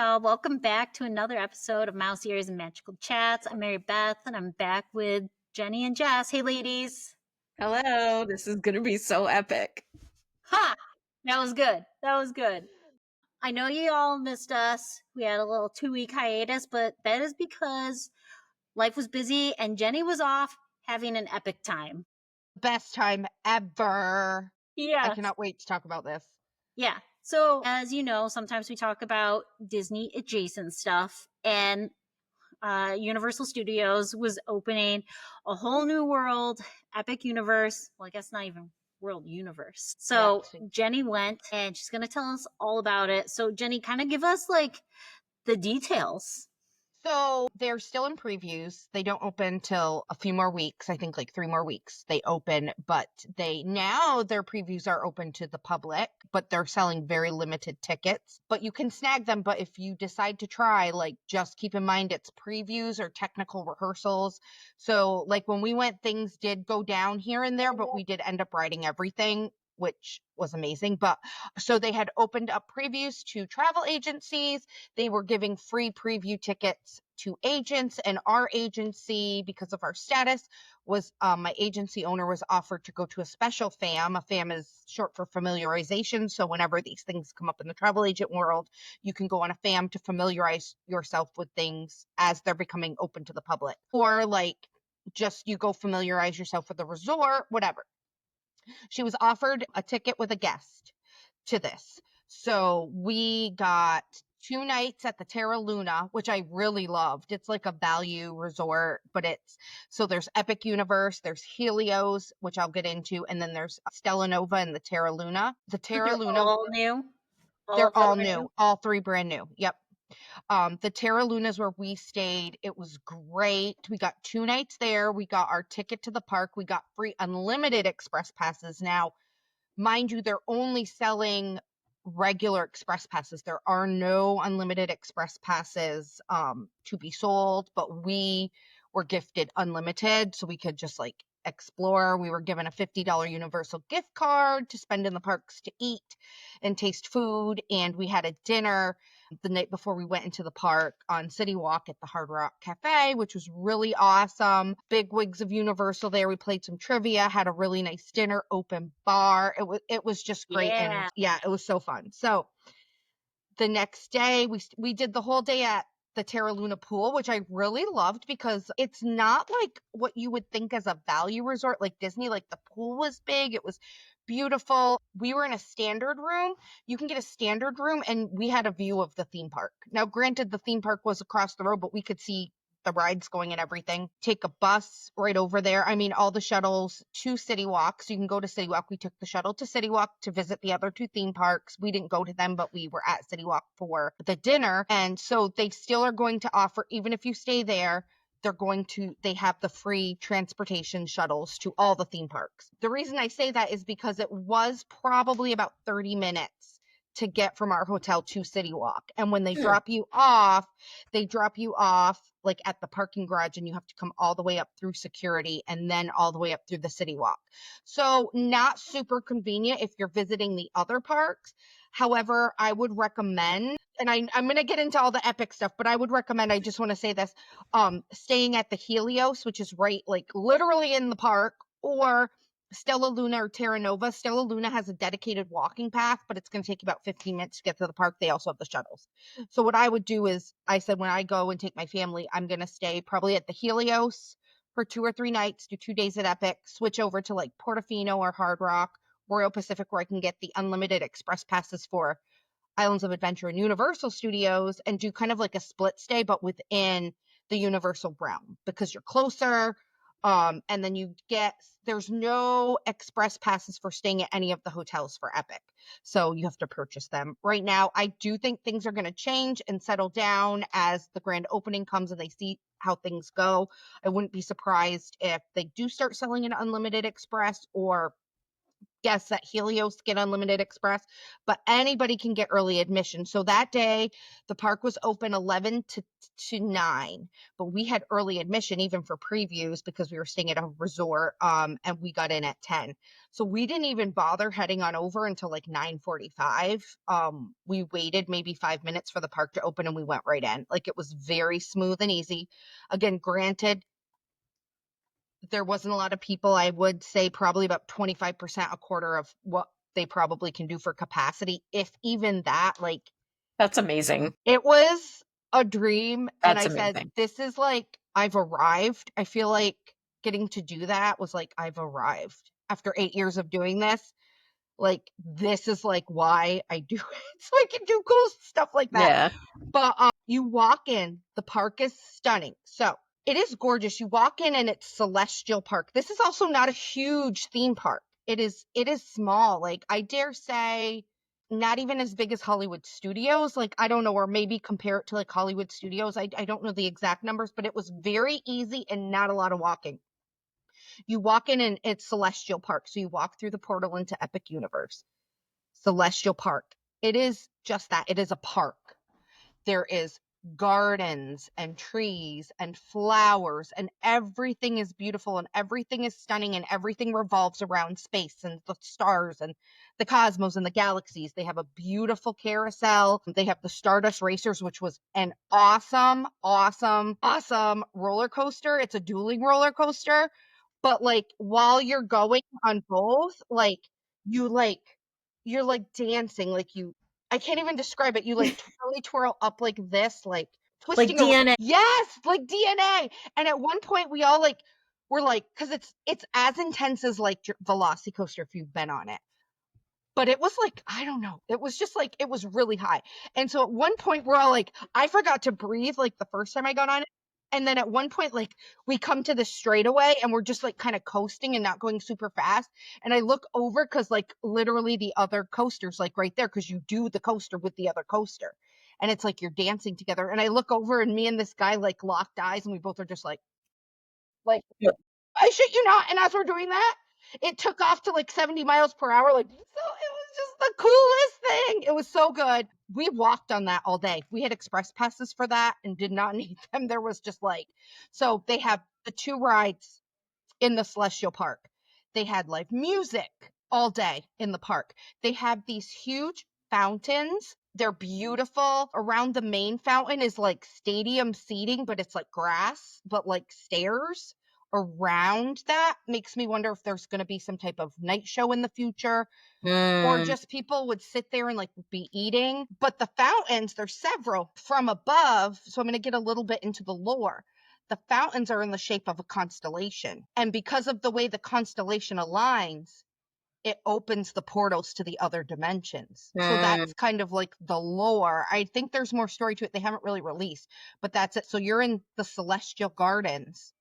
y'all. Welcome back to another episode of Mouse Ears and Magical Chats. I'm Mary Beth, and I'm back with Jenny and Jess. Hey, ladies. Hello, this is going to be so epic. Ha! That was good. That was good. I know you all missed us. We had a little 2-week hiatus, but that is because life was busy and Jenny was off having an epic time. Best time ever. I Yeah. cannot wait to talk about this. Yeah. So, as you know, sometimes we talk about Disney adjacent stuff, and Universal Studios was opening a whole new world, epic universe. Well, I guess not even world universe. So Jenny went and she's going to tell us all about it. So, Jenny, kind of give us like the details. So they're still in previews. They don't open till a few more weeks. I think like 3 more weeks they open, but now their previews are open to the public, but they're selling very limited tickets. But you can snag them. But if you decide to try, like, just keep in mind it's previews or technical rehearsals. So like when we went, things did go down here and there, but we did end up writing everything, which was amazing. But so they had opened up previews to travel agencies. They were giving free preview tickets to agents, and our agency, because of our status, was my agency owner was offered to go to a special FAM. A FAM is short for familiarization. So whenever these things come up in the travel agent world, you can go on a FAM to familiarize yourself with things as they're becoming open to the public. Or like just you go familiarize yourself with the resort, whatever. She was offered a ticket with a guest to this. So we got 2 nights at the Terra Luna, which I really loved. It's like a value resort, but so there's Epic Universe, there's Helios, which I'll get into, and then there's Stella Nova and the Terra Luna. The Terra Luna, All new. they're all new, all 3 brand new. Yep. The Terra Luna's where we stayed. It was great. We got 2 nights there. We got our ticket to the park. We got free unlimited express passes. Now, mind you, they're only selling regular express passes. There are no unlimited express passes to be sold, but we were gifted unlimited, so we could just like explore. We were given a $50 Universal gift card to spend in the parks to eat and taste food, and we had a dinner the night before we went into the park on City Walk at the Hard Rock Cafe, which was really awesome. Big wigs of Universal there. We played some trivia, had a really nice dinner, open bar. It was just great. Yeah. And yeah, it was so fun. So the next day we did the whole day at the Terra Luna pool, which I really loved because it's not like what you would think as a value resort like Disney. Like the pool was big, it was beautiful. We were in a standard room. You can get a standard room, and we had a view of the theme park. Now, granted, the theme park was across the road, but we could see the rides going and everything. Take a bus right over there. I mean, all the shuttles to City Walk. So you can go to City Walk. We took the shuttle to City Walk to visit the other 2 theme parks. We didn't go to them, but we were at City Walk for the dinner. And so they still are going to offer, even if you stay there, they have the free transportation shuttles to all the theme parks. The reason I say that is because it was probably about 30 minutes to get from our hotel to City Walk. And when they drop you off like at the parking garage, and you have to come all the way up through security and then all the way up through the City Walk. So not super convenient if you're visiting the other parks. However, I would recommend, and I'm going to get into all the epic stuff, but I would recommend, I just want to say this, staying at the Helios, which is right, like literally in the park, or Stella Luna or Terra Nova. Stella Luna has a dedicated walking path, but it's going to take you about 15 minutes to get to the park. They also have the shuttles. So what I would do is, I said when I go and take my family, I'm going to stay probably at the Helios for 2 or 3 nights, do 2 days at Epic, switch over to like Portofino or Hard Rock, Royal Pacific, where I can get the unlimited express passes for Islands of Adventure and Universal Studios, and do kind of like a split stay, but within the Universal realm, because you're closer. And then there's no express passes for staying at any of the hotels for Epic. So you have to purchase them. Right now, I do think things are going to change and settle down as the grand opening comes and they see how things go. I wouldn't be surprised if they do start selling an unlimited express, or guests at Helios get Unlimited Express, but anybody can get early admission. So that day, the park was open 11 to 9, but we had early admission even for previews because we were staying at a resort, and we got in at 10. So we didn't even bother heading on over until like 9:45. We waited maybe 5 minutes for the park to open and we went right in. Like, it was very smooth and easy. Again, granted, there wasn't a lot of people. I would say probably about 25%, a quarter of what they probably can do for capacity, if even that. Like, That's amazing. it was a dream. And That's I said, amazing. this is like, I've arrived. I feel like getting to do that was like, I've arrived after 8 years of doing this. Like, this is like why I do it. So I can do cool stuff like that. Yeah. But you walk in, the park is stunning. So it is gorgeous. You walk in and it's Celestial Park. This is also not a huge theme park. It is small. Like, I dare say not even as big as Hollywood Studios. Like, I don't know, or maybe compare it to like Hollywood Studios. I don't know the exact numbers, but it was very easy and not a lot of walking. You walk in and it's Celestial Park. So you walk through the portal into Epic Universe. Celestial Park. It is just that. It is a park. There is gardens and trees and flowers, and everything is beautiful and everything is stunning, and everything revolves around space and the stars and the cosmos and the galaxies. They have a beautiful carousel. They have the Stardust Racers, which was an awesome, awesome, awesome roller coaster. It's a dueling roller coaster, but like while you're going on both, like you like you're like dancing, like I can't even describe it. You like twirl up like this, like Like twisting around. DNA. Yes, like DNA. And at one point we all like were like, because it's as intense as like Velocicoaster if you've been on it. But it was like, I don't know. It was just like, it was really high. And so at one point, we're all like, I forgot to breathe like the first time I got on it. And then at one point, like, we come to the straightaway and we're just like kind of coasting and not going super fast. And I look over because, like, literally the other coaster's like right there because you do the coaster with the other coaster. And it's like you're dancing together. And I look over and me and this guy like locked eyes and we both are just like, Yeah. I shit you not. And as we're doing that, it took off to like 70 miles per hour. Like, so it was just the coolest thing. It was so good. We walked on that all day. We had express passes for that and did not need them. There was just like, so they have the two rides in the Celestial Park. They had live music all day in the park. They have these huge fountains. They're beautiful. Around the main fountain is like stadium seating, but it's like grass, but like stairs around that. Makes me wonder if there's going to be some type of night show in the future, or Mm, just people would sit there and like be eating. But the fountains, there's several from above. So I'm going to get a little bit into the lore. The fountains are in the shape of a constellation. And because of the way the constellation aligns, it opens the portals to the other dimensions. So mm, that's kind of like the lore. I think there's more story to it. They haven't really released, but that's it. So you're in the Celestial Gardens,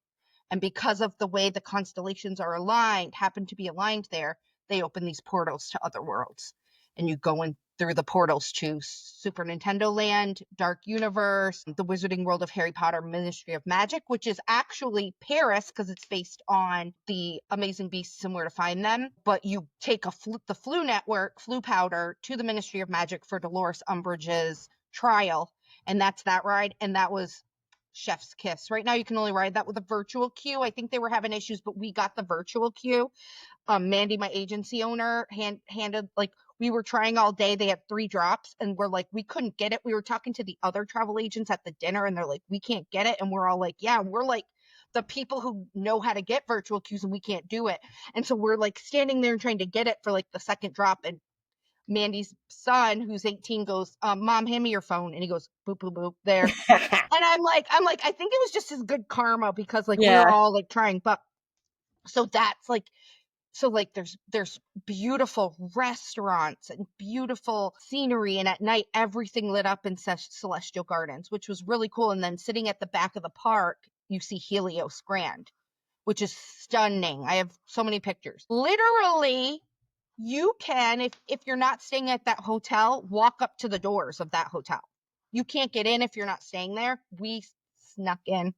and because of the way the constellations are aligned, happen to be aligned there, they open these portals to other worlds. And you go in through the portals to Super Nintendo Land, Dark Universe, the Wizarding World of Harry Potter, Ministry of Magic, which is actually Paris because it's based on the Amazing Beasts and Where to Find Them. But you take the Flu Network, Flu Powder, to the Ministry of Magic for Dolores Umbridge's trial. And that's that ride. And that was chef's kiss. Right now you can only ride that with a virtual queue. I think they were having issues, but we got the virtual queue. Mandy, my agency owner, handed, like, we were trying all day. They had 3 drops and we're like, we couldn't get it. We were talking to the other travel agents at the dinner and they're like, we can't get it. And we're all like, yeah, we're like the people who know how to get virtual queues and we can't do it. And so we're like standing there and trying to get it for like the second drop. And Mandy's son, who's 18, goes, Mom, hand me your phone. And he goes, boop, boop, boop, there. And I'm like, I think it was just as good karma because like we were yeah. all like trying. But so that's like, so like there's beautiful restaurants and beautiful scenery, and at night everything lit up in Celestial Gardens, which was really cool. And then sitting at the back of the park, you see Helios Grand, which is stunning. I have so many pictures. Literally, you can, if you're not staying at that hotel, walk up to the doors of that hotel. You can't get in if you're not staying there. We snuck in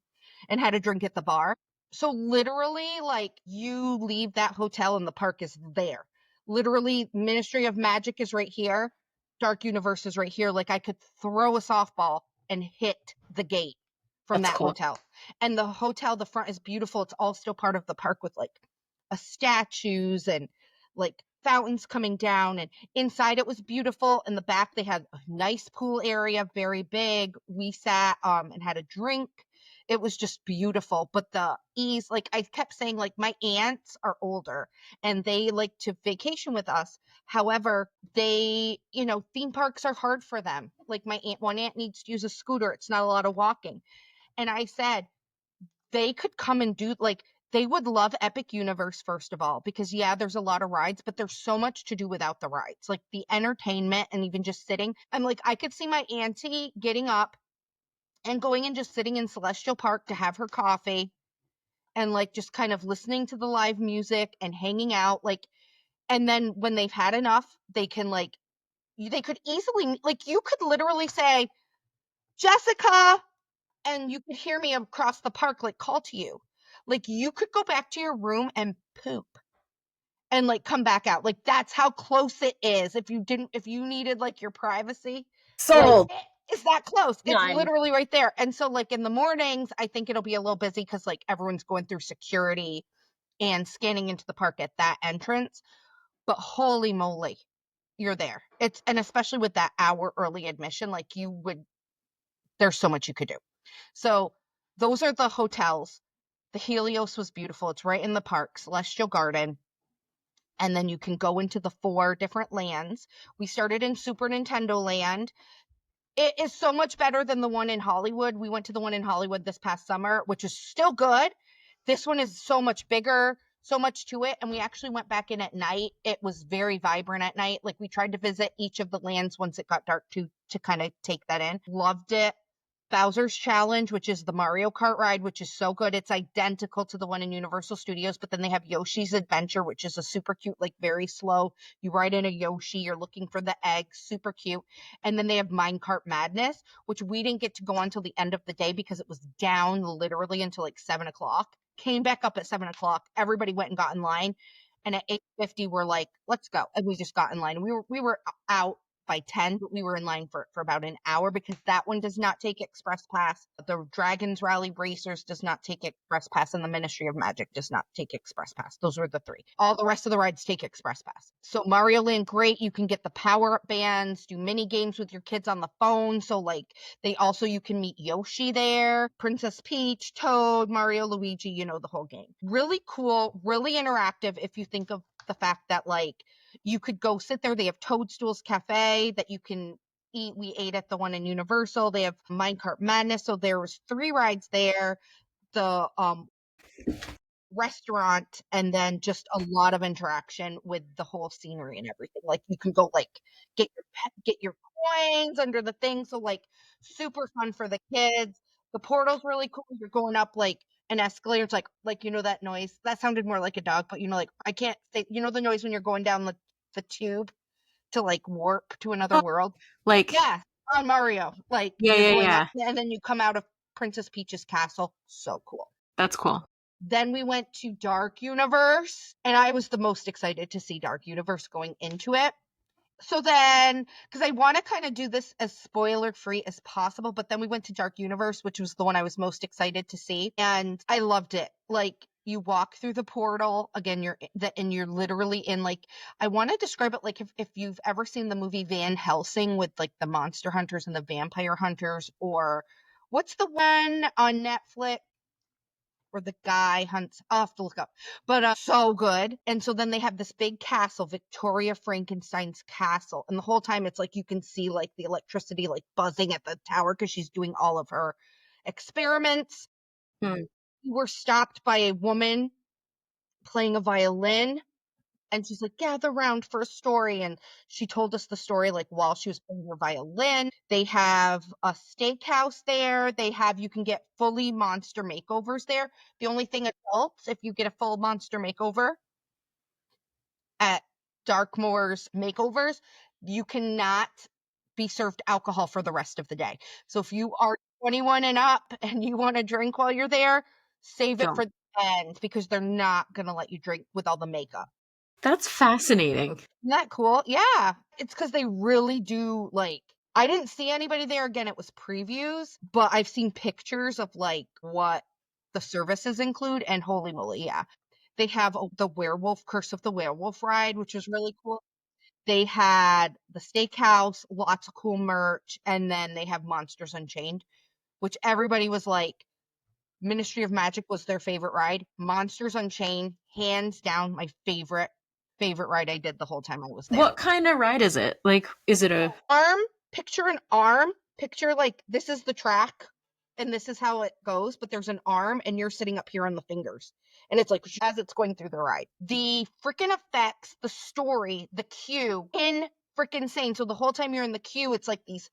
and had a drink at the bar. So literally, like, you leave that hotel and the park is there. Literally, Ministry of Magic is right here. Dark Universe is right here. Like I could throw a softball and hit the gate from That's that cool. hotel. And the hotel, the front is beautiful. It's all still part of the park with like a statues and like fountains coming down. And inside it was beautiful. In the back, they had a nice pool area, very big. We sat and had a drink. It was just beautiful. But the ease, like I kept saying, like my aunts are older and they like to vacation with us. However, they, theme parks are hard for them. Like one aunt needs to use a scooter. It's not a lot of walking. And I said, they could come and do like they would love Epic Universe first of all because yeah, there's a lot of rides, but there's so much to do without the rides. Like the entertainment and even just sitting. I'm like I could see my auntie getting up and going and just sitting in Celestial Park to have her coffee and like just kind of listening to the live music and hanging out like and then when they've had enough, they can like they could easily like you could literally say, "Jessica," and you could hear me across the park like call to you. Like you could go back to your room and poop and like come back out. Like that's how close it is. If you needed like your privacy, like Sold. it's that close. It's Done. literally right there. And so like in the mornings, I think it'll be a little busy because like everyone's going through security and scanning into the park at that entrance. But holy moly, you're there. It's and especially with that hour early admission, like you would there's so much you could do. So those are the hotels. The Helios was beautiful. It's right in the park, Celestial Garden. And then you can go into the 4 different lands. We started in Super Nintendo Land. It is so much better than the one in Hollywood. We went to the one in Hollywood this past summer, which is still good. This one is so much bigger, so much to it. And we actually went back in at night. It was very vibrant at night. Like we tried to visit each of the lands once it got dark to kind of take that in. Loved it. Bowser's Challenge, which is the Mario Kart ride, which is so good. It's identical to the one in Universal Studios, but then they have Yoshi's Adventure, which is a super cute, like very slow. You ride in a Yoshi, you're looking for the eggs, super cute. And then they have Minecart Madness, which we didn't get to go on till the end of the day because it was down literally until like 7 o'clock. Came back up at 7 o'clock. Everybody went and got in line. And at 8:50, we're like, let's go. And we just got in line. We were out by 10, but we were in line for about an hour because that one does not take express pass. The Dragons Rally Racers does not take express pass, and the Ministry of Magic does not take express pass. Those were the 3. All the rest of the rides take express pass. So Mario Land, great. You can get the power up bands, do mini games with your kids on the phone. So like you can meet Yoshi there, Princess Peach, Toad, Mario, Luigi, the whole game. Really cool, really interactive if you think of the fact that like you could go sit there. They have Toadstools Cafe that you can eat. We ate at the one in Universal. They have Minecart Madness. So there was 3 rides there. The restaurant and then just a lot of interaction with the whole scenery and everything. Like you can go like get your coins under the thing. So like super fun for the kids. The portal's really cool. You're going up like an escalator. It's like that noise. That sounded more like a dog, but like I can't say the noise when you're going down the tube to like warp to another Oh, world. like, Yeah, on Mario. Like yeah, you're yeah, going up yeah. and then you come out of Princess Peach's castle. So cool. That's cool. Then we went to Dark Universe, and I was the most excited to see Dark Universe going into it. So then, because I want to kind of do this as spoiler free as possible, but then we went to Dark Universe, which was the one I was most excited to see, and I loved it. Like you walk through the portal again, and you're literally in like I want to describe it like if you've ever seen the movie Van Helsing with like the monster hunters and the vampire hunters, or what's the one on Netflix? Where the guy hunts. I'll have to look up. But so good. And so then they have this big castle, Victoria Frankenstein's castle. And the whole time it's like you can see like the electricity like buzzing at the tower because she's doing all of her experiments. Hmm. We were stopped by a woman playing a violin. And she's like, gather round for a story. And she told us the story like while she was playing her violin. They have a steakhouse there. You can get fully monster makeovers there. The only thing adults, if you get a full monster makeover at Darkmoor's Makeovers, you cannot be served alcohol for the rest of the day. So if you are 21 and up and you want to drink while you're there, save it Don't. for the end because they're not going to let you drink with all the makeup. That's fascinating. Isn't that cool? Yeah. It's because they really do like I didn't see anybody there. Again, it was previews, but I've seen pictures of like what the services include, and holy moly, yeah. They have the werewolf Curse of the Werewolf ride, which was really cool. They had the steakhouse, lots of cool merch, and then they have Monsters Unchained, which everybody was like, Ministry of Magic was their favorite ride. Monsters Unchained, hands down, my favorite ride I did the whole time I was there. What kind of ride is it? Like, is it a Arm, picture an arm, picture like this is the track and this is how it goes, but there's an arm and you're sitting up here on the fingers. And it's like as it's going through the ride. The freaking effects, the story, the queue, in freaking insane. So the whole time you're in the queue, it's like these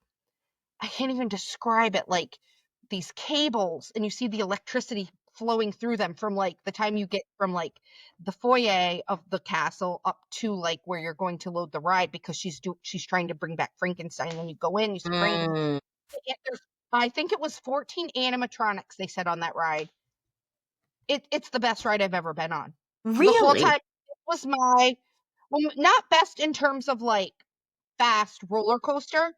I can't even describe it, like these cables, and you see the electricity flowing through them from like the time you get from like the foyer of the castle up to like where you're going to load the ride because she's trying to bring back Frankenstein. When you go in, you see Frankenstein. Mm, I think it was 14 animatronics they said on that ride. It's the best ride I've ever been on. The whole really? time it was my well, not best in terms of like fast roller coaster.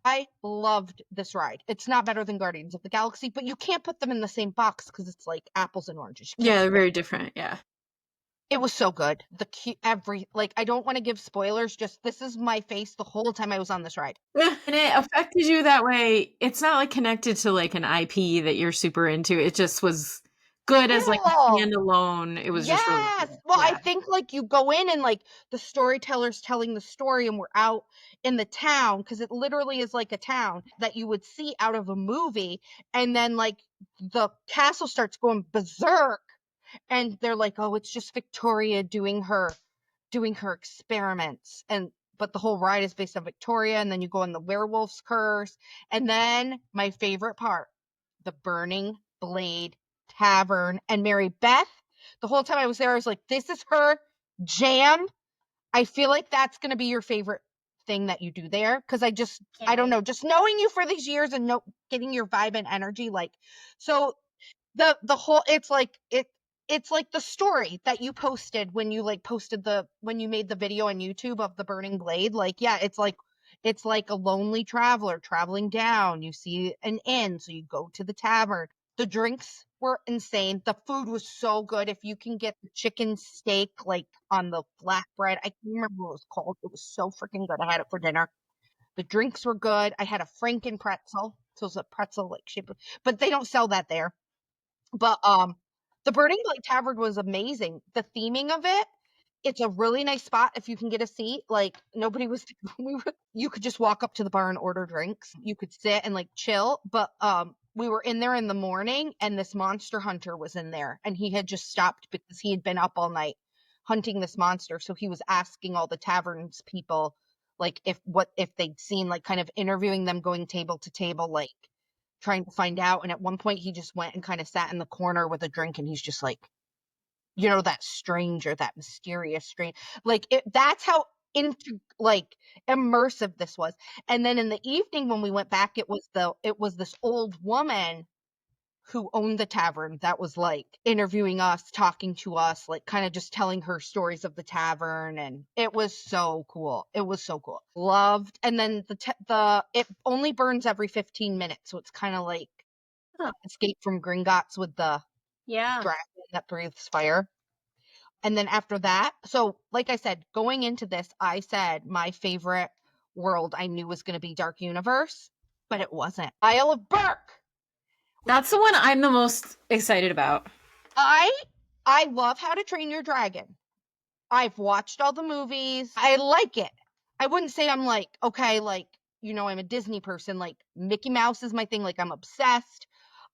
I loved this ride. It's not better than Guardians of the Galaxy, but you can't put them in the same box because it's like apples and oranges. You can't Yeah, they're compare. very different. Yeah. It was so good. Every like I don't want to give spoilers. Just this is my face the whole time I was on this ride. Yeah, and it affected you that way. It's not like connected to like an IP that you're super into. It just was good as like a Cool. standalone. It was just really Yes. cool. Well, I Yeah. think like you go in and like the storyteller's telling the story, and we're out in the town because it literally is like a town that you would see out of a movie, and then like the castle starts going berserk and they're like, "Oh, it's just Victoria doing her experiments." And but the whole ride is based on Victoria, and then you go on the werewolf's curse, and then my favorite part, the Burning Blade Tavern and Mary Beth. The whole time I was there, I was like, "This is her jam." I feel like that's gonna be your favorite thing that you do there because I Can't don't know, wait. just knowing you for these years and getting your vibe and energy, like so the whole it's like the story that you posted when you like posted the when you made the video on YouTube of the burning blade. Like, yeah, it's like a lonely traveler traveling down. You see an inn, so you go to the tavern. The drinks were insane. The food was so good. If you can get the chicken steak like on the flatbread, I can't remember what it was called. It was so freaking good. I had it for dinner. The drinks were good. I had a Franken pretzel. So it's a pretzel like shape, but they don't sell that there. But the Burning Blade Tavern was amazing. The theming of it, it's a really nice spot if you can get a seat. Like nobody was you could just walk up to the bar and order drinks. You could sit and like chill, but we were in there in the morning and this monster hunter was in there and he had just stopped because he had been up all night hunting this monster. So he was asking all the taverns people like if they'd seen like kind of interviewing them going table to table like trying to find out. And at one point, he just went and kind of sat in the corner with a drink, and he's just like, that stranger, that mysterious stranger. Like that's how like immersive this was. And then in the evening when we went back, it was this old woman who owned the tavern that was like interviewing us, talking to us, like kind of just telling her stories of the tavern, and it was so cool. It was so cool. Loved. And then the it only burns every 15 minutes, so it's kind of like Oh, Escape from Gringotts with the yeah. dragon that breathes fire. And then after that, so like I said, going into this, I said my favorite world I knew was going to be Dark Universe, but it wasn't. Isle of Burke. That's the one I'm the most excited about. I I love How to Train Your Dragon. I've watched all the movies. I like it. I wouldn't say I'm like, okay, like, I'm a Disney person. Like, Mickey Mouse is my thing. Like, I'm obsessed.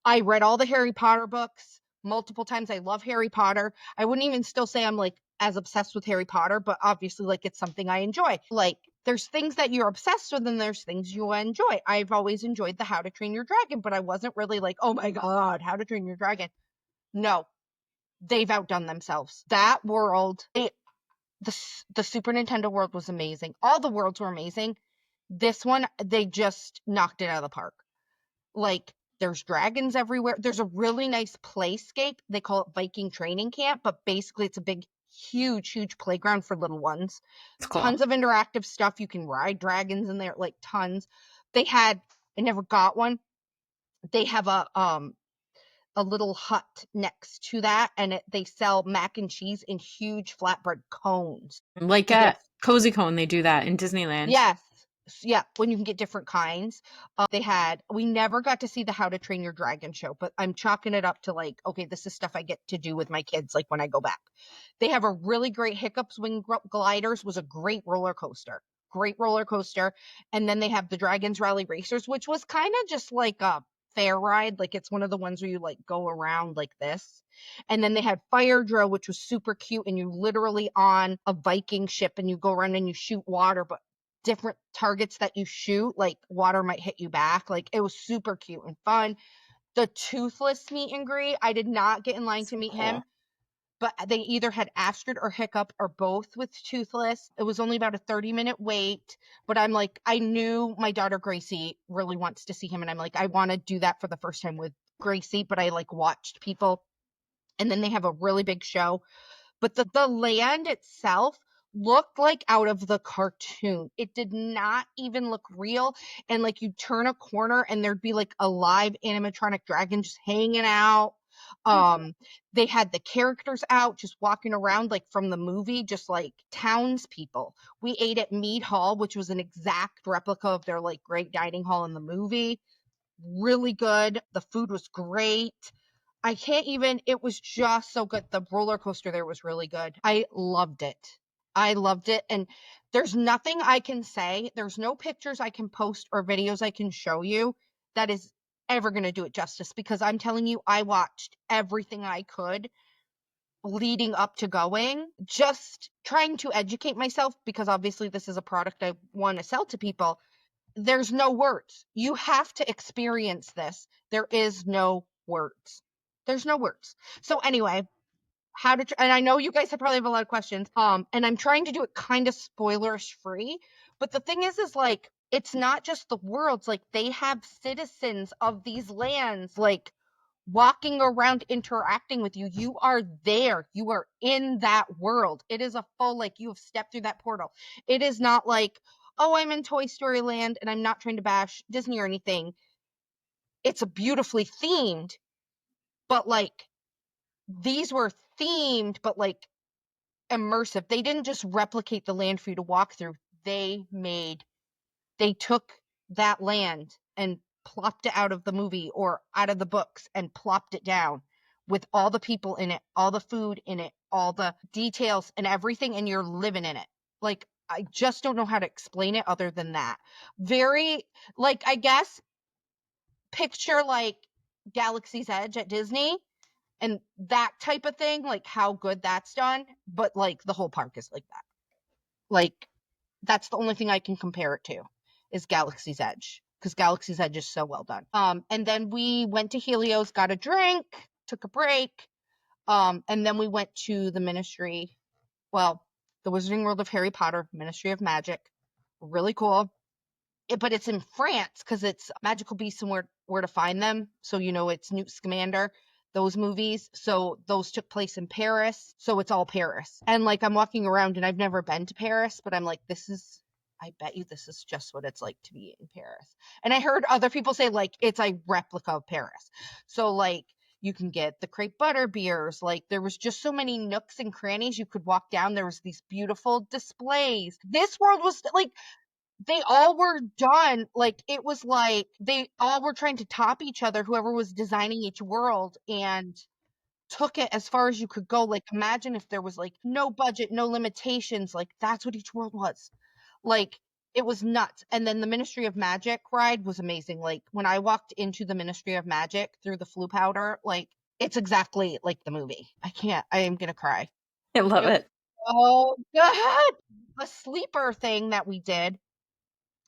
I read all the Harry Potter books multiple times. I love Harry Potter. I wouldn't even still say I'm like as obsessed with Harry Potter, but obviously, like, it's something I enjoy. Like, there's things that you're obsessed with, and there's things you enjoy. I've always enjoyed the How to Train Your Dragon, but I wasn't really like, oh my God, How to Train Your Dragon. No, they've outdone themselves. That world, the Super Nintendo world was amazing. All the worlds were amazing. This one, they just knocked it out of the park. Like, there's dragons everywhere. There's a really nice playscape. They call it Viking Training Camp, but basically it's a big, huge playground for little ones. It's cool. Tons of interactive stuff. You can ride dragons in there, like tons. They had, I never got one. They have a little hut next to that, and they sell mac and cheese in huge flatbread cones Like to give. at Cozy Cone, they do that in Disneyland. Yes. Yeah, when you can get different kinds. We never got to see the How to Train Your Dragon show, but I'm chalking it up to like, okay, this is stuff I get to do with my kids, like when I go back. They have a really great Hiccups Wing Gliders, was a great roller coaster. Great roller coaster. And then they have the Dragons Rally Racers, which was kind of just like a fair ride. Like it's one of the ones where you like go around like this. And then they had Fire Drill, which was super cute. And you literally on a Viking ship and you go around and you shoot water, but different targets that you shoot, like water might hit you back. Like it was super cute and fun. The Toothless meet and greet, I did not get in line to So meet cool. him, but they either had Astrid or Hiccup or both with Toothless. It was only about a 30-minute wait, but I'm like, I knew my daughter Gracie really wants to see him, and I'm like, I want to do that for the first time with Gracie, but I like watched people. And then they have a really big show, but the land itself looked like out of the cartoon. It did not even look real. And like you turn a corner and there'd be like a live animatronic dragon just hanging out. They had the characters out just walking around like from the movie, just like townspeople. We ate at Mead Hall, which was an exact replica of their like great dining hall in the movie. Really good. The food was great. I can't even, it was just so good. The roller coaster there was really good. I loved it. I loved it. And there's nothing I can say. There's no pictures I can post or videos I can show you that is ever going to do it justice, because I'm telling you, I watched everything I could leading up to going, just trying to educate myself, because obviously this is a product I want to sell to people. There's no words. You have to experience this. There is no words. There's no words. So anyway, and I know you guys probably have a lot of questions. And I'm trying to do it kind of spoilers free. But the thing is like, it's not just the worlds. Like they have citizens of these lands, like walking around interacting with you. You are there. You are in that world. It is a full, like you have stepped through that portal. It is not like, oh, I'm in Toy Story Land, and I'm not trying to bash Disney or anything. It's a beautifully themed, but like these were themed, but like immersive. They didn't just replicate the land for you to walk through. They took that land and plopped it out of the movie or out of the books and plopped it down with all the people in it, all the food in it, all the details and everything, and you're living in it. Like, I just don't know how to explain it other than that. Very, like, I guess, picture like Galaxy's Edge at Disney and that type of thing, like how good that's done, but like the whole park is like that. Like, that's the only thing I can compare it to is Galaxy's Edge, because Galaxy's Edge is so well done. And then we went to Helios, got a drink, took a break, and then we went to the Ministry, well, the Wizarding World of Harry Potter, Ministry of Magic. Really cool. But it's in France because it's Magical Beasts and Where to Find Them. So, you know, it's Newt Scamander, those movies. So those took place in Paris. So it's all Paris. And like I'm walking around and I've never been to Paris, but I'm like, I bet you this is just what it's like to be in Paris. And I heard other people say like it's a replica of Paris. So like you can get the crepe butter beers. Like there was just so many nooks and crannies you could walk down. There was these beautiful displays. This world was like, they all were done, like it was like they all were trying to top each other, whoever was designing each world, and took it as far as you could go. Like imagine if there was like no budget, no limitations, like that's what each world was. Like it was nuts. And then the Ministry of Magic ride was amazing. Like when I walked into the Ministry of Magic through the flu powder, like it's exactly like the movie. I am gonna cry. I love It was it. so good. A sleeper thing that we did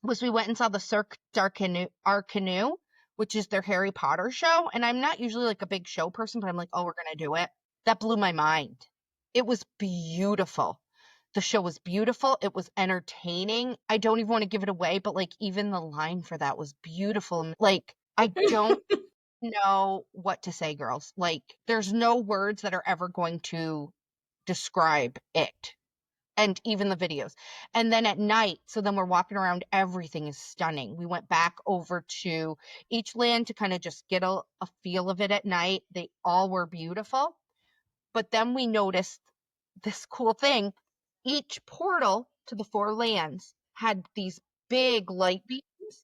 was we went and saw the Cirque d'Arcanu, which is their Harry Potter show. And I'm not usually like a big show person, but I'm like, oh, we're going to do it. That blew my mind. It was beautiful. The show was beautiful. It was entertaining. I don't even want to give it away, but like even the line for that was beautiful. Like, I don't know what to say, girls. Like, there's no words that are ever going to describe it. And even the videos. And then at night, so then we're walking around, everything is stunning. We went back over to each land to kind of just get a feel of it at night. They all were beautiful. But then we noticed this cool thing. Each portal to the 4 lands had these big light beams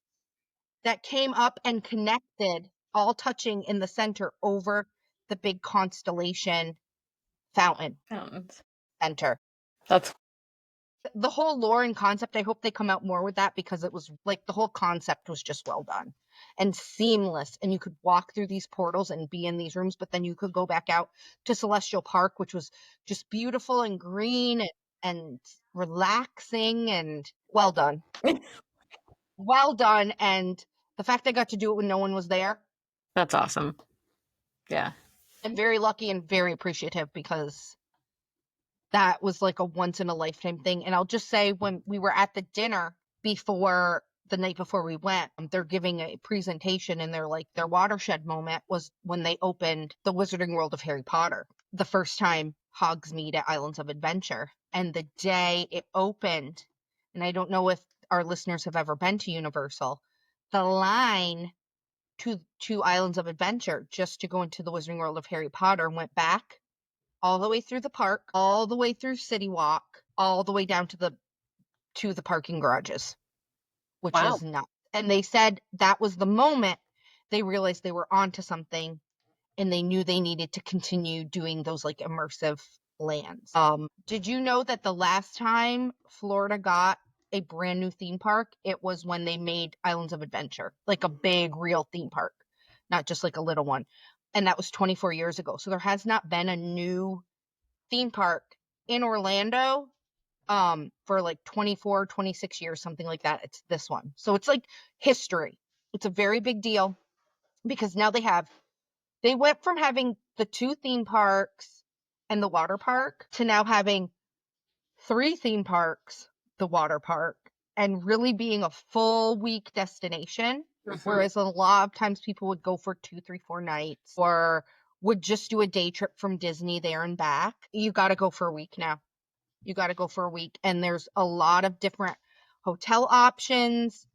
that came up and connected, all touching in the center over the big constellation fountain Fountains. center. That's The whole lore and concept, I hope they come out more with that, because it was like the whole concept was just well done and seamless, and you could walk through these portals and be in these rooms, but then you could go back out to Celestial Park, which was just beautiful and green and relaxing, and well done. Well done. And the fact I got to do it when no one was there, that's awesome. Yeah. I'm very lucky and very appreciative, because that was like a once in a lifetime thing. And I'll just say, when we were at the dinner before the night before we went, they're giving a presentation, and they're like, their watershed moment was when they opened the Wizarding World of Harry Potter, the first time Hogsmeade at Islands of Adventure. And the day it opened, and I don't know if our listeners have ever been to Universal, the line to Islands of Adventure just to go into the Wizarding World of Harry Potter went back all the way through the park, all the way through City Walk, all the way down to the parking garages, which Wow. is nuts. And they said that was the moment they realized they were onto something, and they knew they needed to continue doing those like immersive lands. Did you know that the last time Florida got a brand new theme park, it was when they made Islands of Adventure, like a big real theme park, not just like a little one. And that was 24 years ago. So there has not been a new theme park in Orlando for like 24, 26 years, something like that. It's this one. So it's like history. It's a very big deal, because now they went from having the 2 theme parks and the water park to now having 3 theme parks, the water park, and really being a full week destination. Whereas a lot of times people would go for 2, 3, 4 nights, or would just do a day trip from Disney there and back. You got to go for a week now. You got to go for a week. And there's a lot of different hotel options.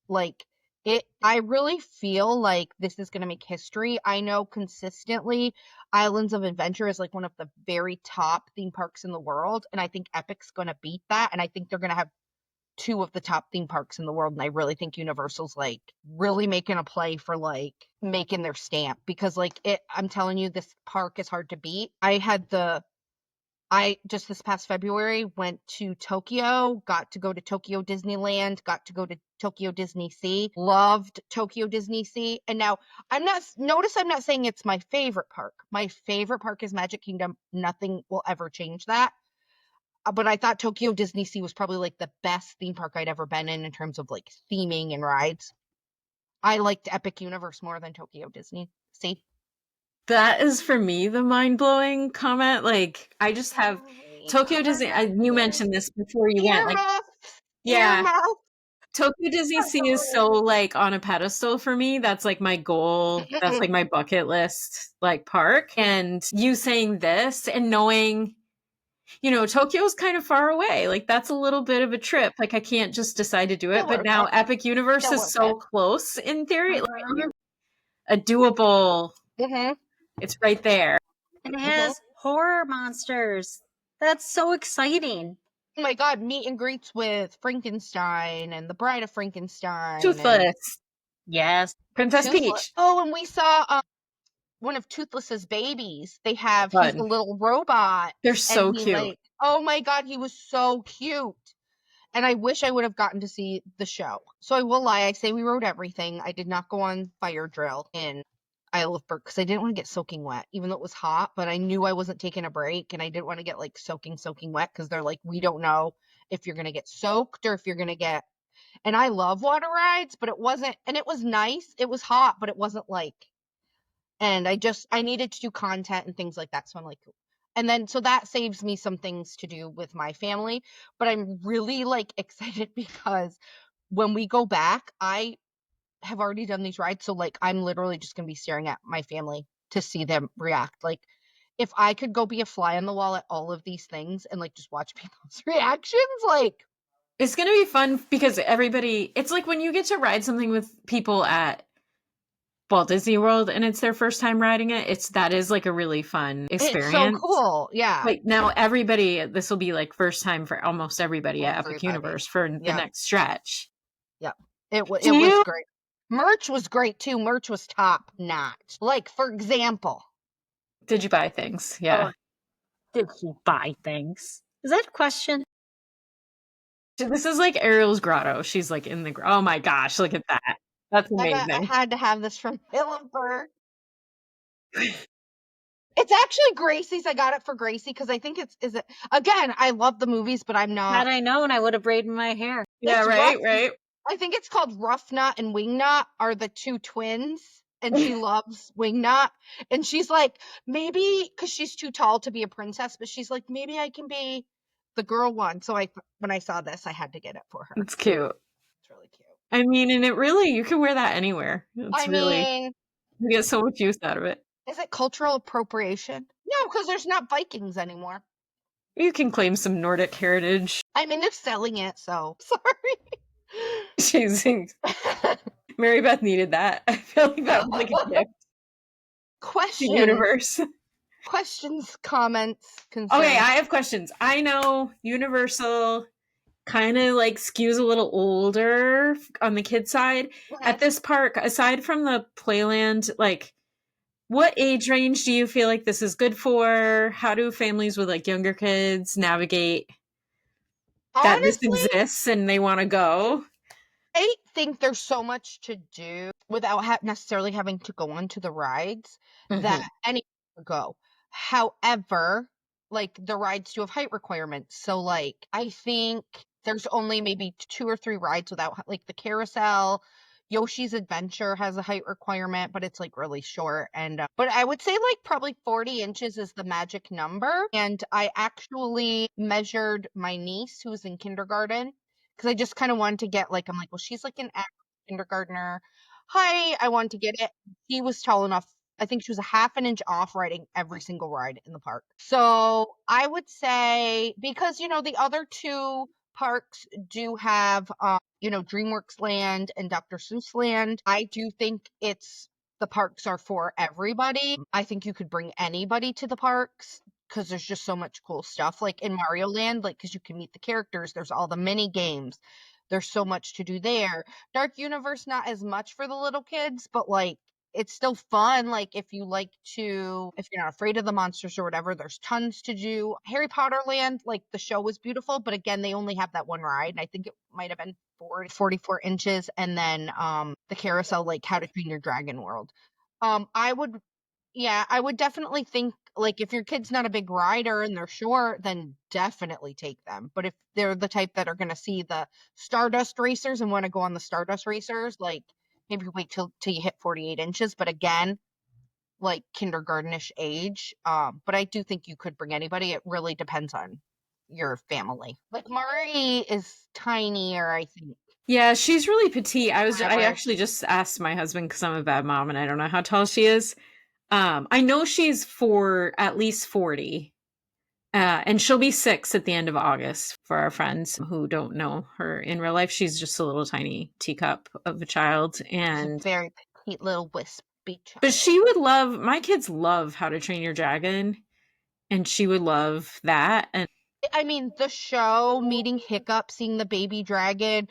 Like I really feel like this is going to make history. I know consistently Islands of Adventure is like one of the very top theme parks in the world. And I think Epic's going to beat that. And I think they're going to have 2 of the top theme parks in the world. And I really think Universal's like really making a play for like making their stamp, because like I'm telling you, this park is hard to beat. I just this past February went to Tokyo, got to go to Tokyo Disneyland, got to go to Tokyo Disney Sea, loved Tokyo Disney Sea. And now I'm not saying it's my favorite park. My favorite park is Magic Kingdom. Nothing will ever change that. But I thought Tokyo Disney Sea was probably like the best theme park I'd ever been in terms of like theming and rides. I liked Epic Universe more than Tokyo Disney Sea. That is for me the mind-blowing comment. Like, I just have Tokyo Disney. You mentioned this before you went. Like, yeah, Tokyo Disney Sea is so like on a pedestal for me. That's like my goal. That's like my bucket list like park. And you saying this and knowing, Tokyo's kind of far away. Like, that's a little bit of a trip. Like, I can't just decide to do it. But now Epic Universe is so close in theory. Like, a doable. It's right there. And it has horror monsters. That's so exciting. Oh my God, meet and greets with Frankenstein and the Bride of Frankenstein. Toothless. Yes. Princess Peach. Oh, and we saw one of Toothless's babies. He's a little robot. They're so cute. Oh my God, he was so cute. And I wish I would have gotten to see the show. So I will lie, I say we rode everything. I did not go on fire drill in Isle of Berk because I didn't want to get soaking wet, even though it was hot, but I knew I wasn't taking a break, and I didn't want to get like soaking wet, because they're like, we don't know if you're going to get soaked or if you're going to get, and I love water rides, but it wasn't, and it was nice. It was hot, but it wasn't like, and I needed to do content and things like that. So I'm like, and then, so that saves me some things to do with my family, but I'm really like excited because when we go back, I have already done these rides. So like, I'm literally just going to be staring at my family to see them react. Like, if I could go be a fly on the wall at all of these things and like just watch people's reactions, like It's going to be fun because it's like when you get to ride something with people at Walt Disney World and it's their first time riding it, that is like a really fun it's so experience. cool. Yeah. Like now this will be like first time for almost everybody at Epic Universe for the next stretch. Yep. It was great. Merch was great too. Merch was top notch. Like, for example, did you buy things? Yeah. Did you buy things? Is that a question? This is like Ariel's grotto. She's like in the oh my gosh, look at that. That's amazing. I had to have this from Philipper. It's actually Gracie's. I got it for Gracie because I think again, I love the movies, but I'm not. Had I known, I would have braided my hair. Yeah, right. I think it's called Rough Knot and Wing Knot are the two twins, and she loves Wing Knot. And she's like, maybe, because she's too tall to be a princess, but she's like, maybe I can be the girl one. So when I saw this, I had to get it for her. It's cute. It's really cute. I mean, and you can wear that anywhere. You get so much use out of it. Is it cultural appropriation? No, because there's not Vikings anymore. You can claim some Nordic heritage. I mean, they're selling it, so sorry. Mary Beth needed that. I feel like that was like a gift. Questions. Universe. Questions, comments, concerns. Okay, I have questions. I know Universal kind of like skews a little older on the kid side. At this park, aside from the Playland, like what age range do you feel like this is good for? How do families with like younger kids navigate that this exists and they want to go? I think there's so much to do without necessarily having to go onto the rides that anyone could go. However, like the rides do have height requirements. So like I think there's only maybe 2 or 3 rides without, like the carousel. Yoshi's Adventure has a height requirement, but it's like really short. And but I would say like probably 40 inches is the magic number. And I actually measured my niece who was in kindergarten because I just kind of wanted to get like, I'm like, well, she's like an kindergartner. Hi, I wanted to get it. She was tall enough. I think she was a half an inch off riding every single ride in the park. So I would say, because, the other 2 parks do have, DreamWorks Land and Dr. Seuss Land. I do think the parks are for everybody. I think you could bring anybody to the parks because there's just so much cool stuff. Like in Mario Land, like, because you can meet the characters, there's all the mini games. There's so much to do there. Dark Universe, not as much for the little kids, but like, it's still fun. Like if you're not afraid of the monsters or whatever, there's tons to do. Harry Potter Land, like the show was beautiful, but again, they only have that one ride. And I think it might have been 44 inches. And then the carousel, like How to Train Your Dragon World. I would definitely think, like, if your kid's not a big rider and they're short, then definitely take them. But if they're the type that are going to see the Stardust Racers and want to go on the Stardust Racers, like, maybe wait till you hit 48 inches. But again, like kindergartenish age. But I do think you could bring anybody. It really depends on your family. Like Marie is tinier, I think. Yeah, she's really petite. I actually just asked my husband because I'm a bad mom and I don't know how tall she is. I know she's at least 40. And she'll be 6 at the end of August. For our friends who don't know her in real life, she's just a little tiny teacup of a child. And very petite little wispy child. But my kids love How to Train Your Dragon. And she would love that. And I mean, the show, meeting Hiccup, seeing the baby dragon,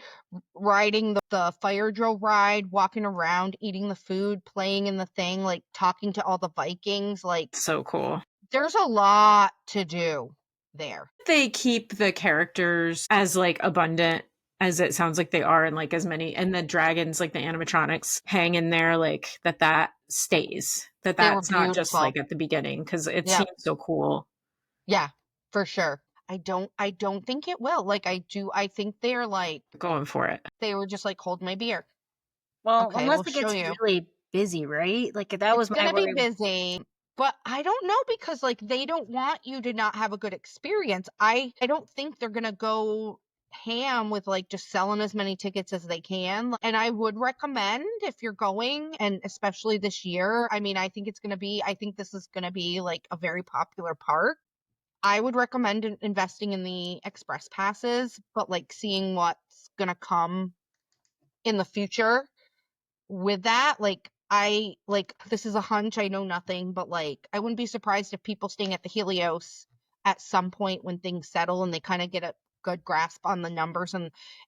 riding the fire drill ride, walking around, eating the food, playing in the thing, like talking to all the Vikings, like so cool. There's a lot to do there. They keep the characters as like abundant as it sounds like they are, and like as many, and the dragons, like the animatronics hang in there, like that stays. That's not just like at the beginning, because it seems so cool. Yeah, for sure. I don't think it will. Like I think they're like going for it. They were just like, hold my beer. Well, okay, unless it gets really busy, right? Like it's gonna be busy. But I don't know, because like they don't want you to not have a good experience. I don't think they're gonna go ham with like just selling as many tickets as they can. And I would recommend if you're going, and especially this year, I mean, I think this is going to be like a very popular park. I would recommend investing in the express passes, but like seeing what's going to come in the future with that. This is a hunch, I know nothing, but like I wouldn't be surprised if people staying at the Helios at some point when things settle and they kind of get a good grasp on the numbers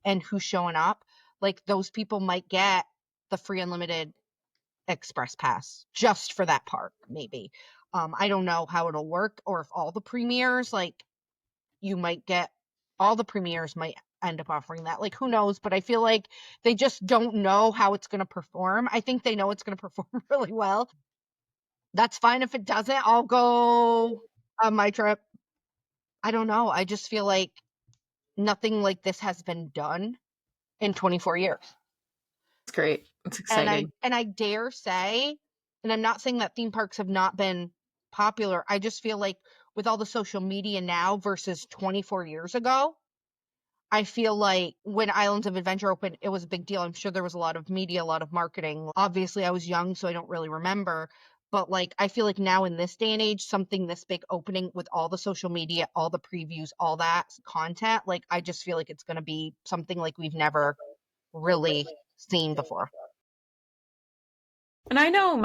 and who's showing up, like those people might get the free unlimited express pass just for that park, maybe. I don't know how it'll work, or if all the premieres, like you might get all the premieres might end up offering that. Like, who knows? But I feel like they just don't know how it's going to perform. I think they know it's going to perform really well. That's fine if it doesn't. I'll go on my trip. I don't know. I just feel like nothing like this has been done in 24 years. It's great. It's exciting. And I dare say, and I'm not saying that theme parks have not been popular. I just feel like with all the social media now versus 24 years ago, I feel like when Islands of Adventure opened, it was a big deal. I'm sure there was a lot of media, a lot of marketing. Obviously, I was young, so I don't really remember. But like, I feel like now in this day and age, something this big opening with all the social media, all the previews, all that content, like, I just feel like it's going to be something like we've never really seen before. And I know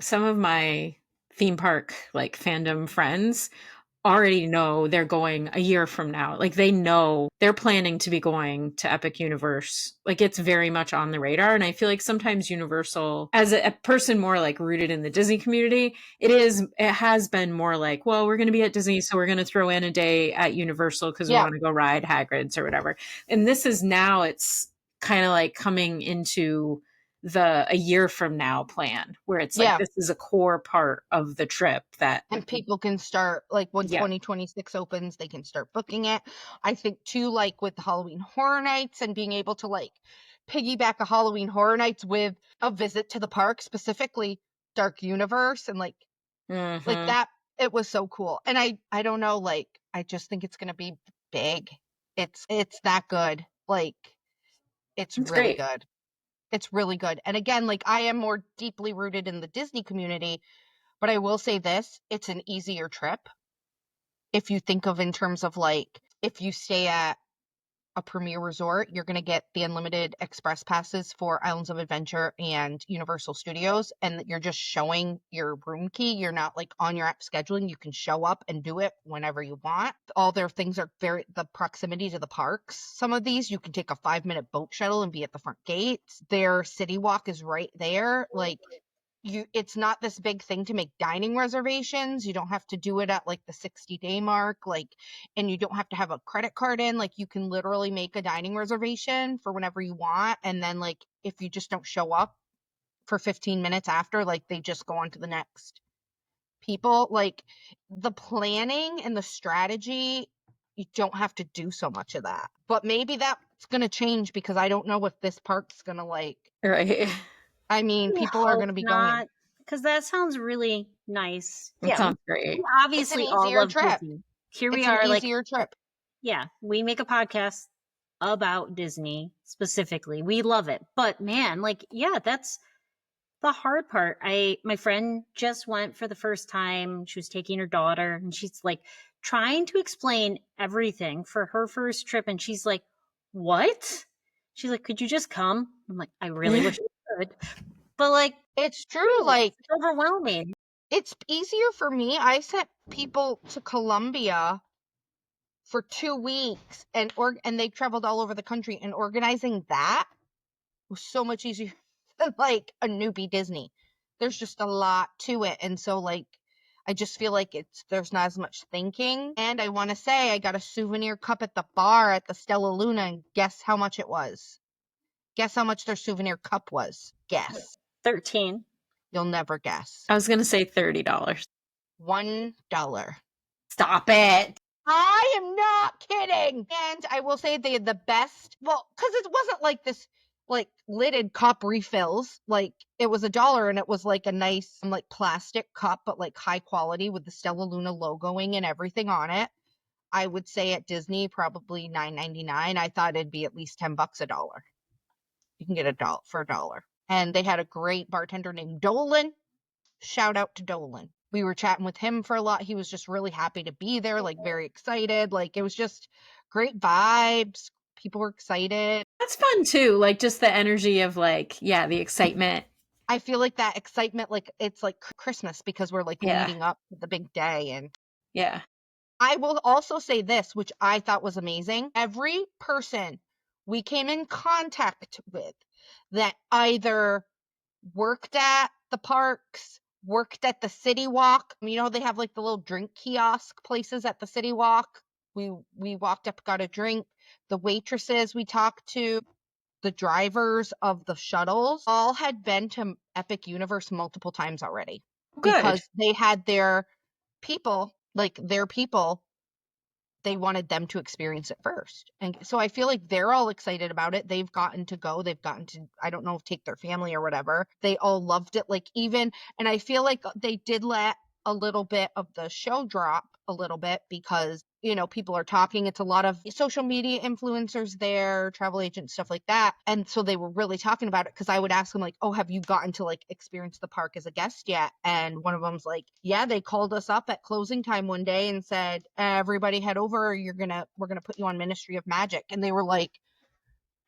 some of my theme park like fandom friends already know they're going a year from now. Like they know they're planning to be going to Epic Universe. Like it's very much on the radar. And I feel like sometimes Universal, as a person more like rooted in the Disney community, it has been more like, well, we're going to be at Disney, so we're going to throw in a day at Universal because we want to go ride Hagrid's or whatever. And this is now, it's kind of like coming into a year from now plan where it's like this is a core part of the trip that and people can start like when 2026 opens, they can start booking it. I think too, like with the Halloween Horror Nights and being able to like piggyback a Halloween Horror Nights with a visit to the park, specifically Dark Universe, and like that, it was so cool. And I don't know, like I just think it's gonna be big. It's that good. Like it's really great. good. It's really good. And again, like I am more deeply rooted in the Disney community, but I will say this, it's an easier trip. If you think of in terms of like, if you stay at a premier resort, you're going to get the unlimited express passes for Islands of Adventure and Universal Studios. And you're just showing your room key. You're not like on your app scheduling. You can show up and do it whenever you want. All their things are the proximity to the parks. Some of these, you can take a 5-minute boat shuttle and be at the front gates. Their city walk is right there. Like, it's not this big thing to make dining reservations. You don't have to do it at like the 60-day mark, like, and you don't have to have a credit card in. Like, you can literally make a dining reservation for whenever you want, and then like if you just don't show up for 15 minutes after, like they just go on to the next people. Like the planning and the strategy, you don't have to do so much of that. But maybe that's going to change because I don't know if this park's going to like I mean, people are going to be going. Because that sounds really nice. It sounds great. We obviously all love Disney. Here we are, like, easier trip. Yeah, we make a podcast about Disney specifically. We love it. But man, like, yeah, that's the hard part. My friend just went for the first time. She was taking her daughter, and she's like trying to explain everything for her first trip, and she's like, "What?" She's like, "Could you just come?" I'm like, "I really wish I could." But like, it's true, like it's overwhelming. It's easier for me. I sent people to Colombia for 2 weeks and they traveled all over the country, and organizing that was so much easier than like a newbie Disney. There's just a lot to it, and so like I just feel like there's not as much thinking. And I want to say I got a souvenir cup at the bar at the Stella Luna, and guess how much it was? Guess how much their souvenir cup was? Guess. 13. You'll never guess. I was going to say $30. $1. Stop it. I am not kidding. And I will say they had the best, well, because it wasn't like this like lidded cup refills. Like it was $1 and it was like a nice like plastic cup, but like high quality with the Stella Luna logoing and everything on it. I would say at Disney, probably $9.99. I thought it'd be at least $10 a dollar. You can get $1 for $1. And they had a great bartender named Dolan. Shout out to Dolan. We were chatting with him for a lot. He was just really happy to be there, like very excited. Like it was just great vibes. People were excited. That's fun too. Like just the energy of like, yeah, the excitement. I feel like that excitement, like it's like Christmas because we're like Yeah. leading up to the big day. And Yeah. I will also say this, which I thought was amazing. Every person we came in contact with that either worked at the parks, worked at the City Walk. You know, they have like the little drink kiosk places at the City Walk. We walked up, got a drink. The waitresses we talked to, the drivers of the shuttles, all had been to Epic Universe multiple times already. Good. Because they had their people, they wanted them to experience it first. And so I feel like they're all excited about it. They've gotten to go. They've gotten to, I don't know, take their family or whatever. They all loved it. Like even, and I feel like they did let a little bit of the show drop a little bit because, you know, people are talking. It's a lot of social media influencers there, travel agents, stuff like that. And so they were really talking about it because I would ask them like, oh, have you gotten to like experience the park as a guest yet? And one of them's like, yeah, they called us up at closing time one day and said, everybody head over. We're going to put you on Ministry of Magic. And they were like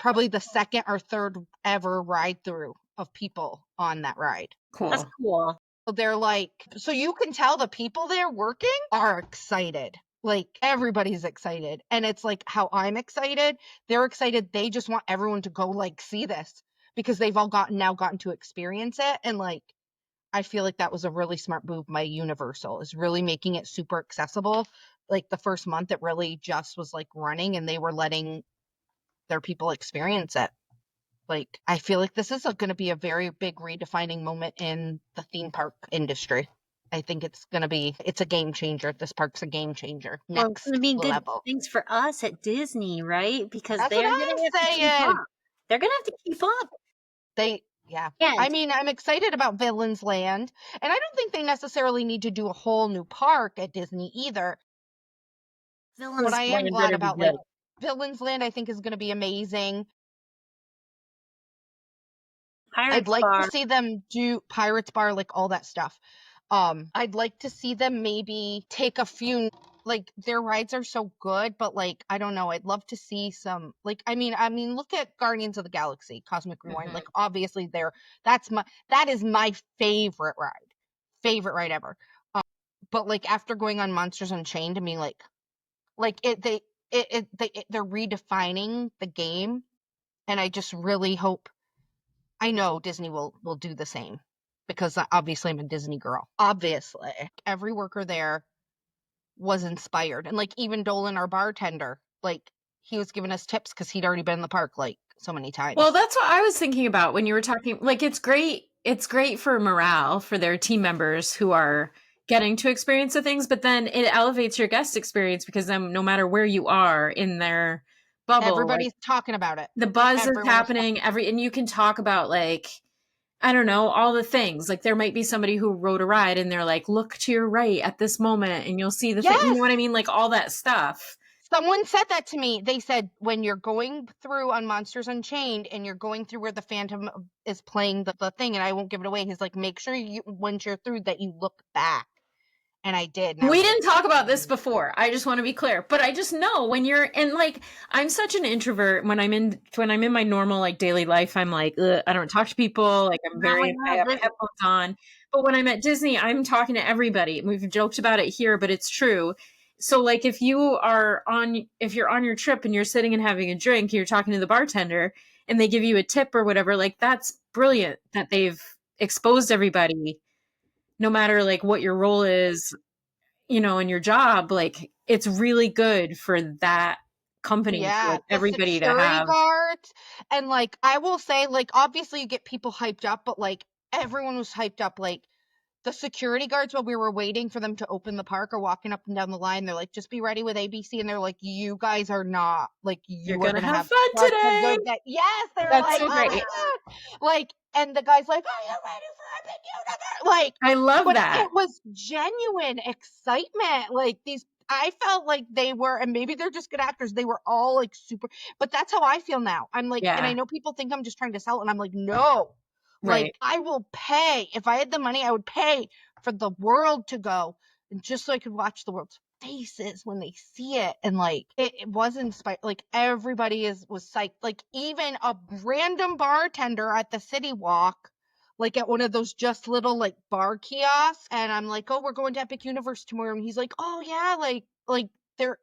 probably the second or third ever ride through of people on that ride. Cool. That's cool. They're like, so you can tell the people there working are excited. Like everybody's excited. And it's like how I'm excited. They're excited. They just want everyone to go like see this because they've all gotten to experience it. And like, I feel like that was a really smart move by Universal, is really making it super accessible. Like the first month it really just was like running and they were letting their people experience it. Like, I feel like this is going to be a very big redefining moment in the theme park industry. I think it's a game changer. This park's a game changer. Well, it's Next going to mean good level. things for us at Disney, right? Because That's they're what going to I'm have to keep saying. up. They're going to have to keep up. Yeah. And I mean, I'm excited about Villains Land, and I don't think they necessarily need to do a whole new park at Disney either. What Villains I am Land glad better be about, like, good. Villains Land, I think is going to be amazing. I'd Pirates like Bar. to see them do Pirates Bar, like all that stuff. I'd like to see them maybe take a few, like their rides are so good, but like I don't know, I'd love to see some, like I mean, look at Guardians of the Galaxy, Cosmic Rewind. Like obviously that is my favorite ride ever. But like after going on Monsters Unchained, I mean, they're redefining the game, and I just really hope. I know Disney will do the same because obviously I'm a Disney girl. Obviously, every worker there was inspired, and like even Dolan, our bartender, like he was giving us tips because he'd already been in the park like so many times. Well, that's what I was thinking about when you were talking. Like, it's great. It's great for morale for their team members who are getting to experience the things, but then it elevates your guest experience because then no matter where you are in their bubble, everybody's like, talking about it. the buzz is happening. And you can talk about like, I don't know, all the things. Like there might be somebody who rode a ride and they're like, look to your right at this moment and you'll see the thing. You know what I mean? Like all that stuff. Someone said that to me. They said when you're going through on Monsters Unchained and you're going through where the Phantom is playing the thing, and I won't give it away. He's like, make sure you, once you're through, that you look back. And I did. And we didn't talk about this before. I just want to be clear, but I just know when you're and like I'm such an introvert when I'm in my normal like daily life. I'm like I don't talk to people. Like I have my headphones on. But when I'm at Disney, I'm talking to everybody. We've joked about it here, but it's true. So like if you're on your trip and you're sitting and having a drink, you're talking to the bartender and they give you a tip or whatever, like that's brilliant that they've exposed everybody, no matter like what your role is, you know, in your job. Like it's really good for that company, for like, the everybody to security have. guards. And like I will say, like obviously you get people hyped up, but like everyone was hyped up. Like the security guards, while we were waiting for them to open the park or walking up and down the line, they're like, just be ready with ABC. And they're like, you guys are not, like, You're are gonna gonna have have fun such a today. good day. Yes, they're That's like, so oh my great. God. Like, and the guy's like, are you ready for Epic Universe? Like, I love but that. it was genuine excitement. Like these, I felt like they were, and maybe they're just good actors. They were all like super, but that's how I feel now. I'm like, and I know people think I'm just trying to sell it, and I'm like, no, like I will pay. If I had the money, I would pay for the world to go, and just so I could watch the world's faces when they see it. And like it was inspired. Like everybody was psyched. Like even a random bartender at the City Walk, like at one of those just little like bar kiosks, and I'm like, oh, we're going to Epic Universe tomorrow, and he's like, oh yeah, like they're.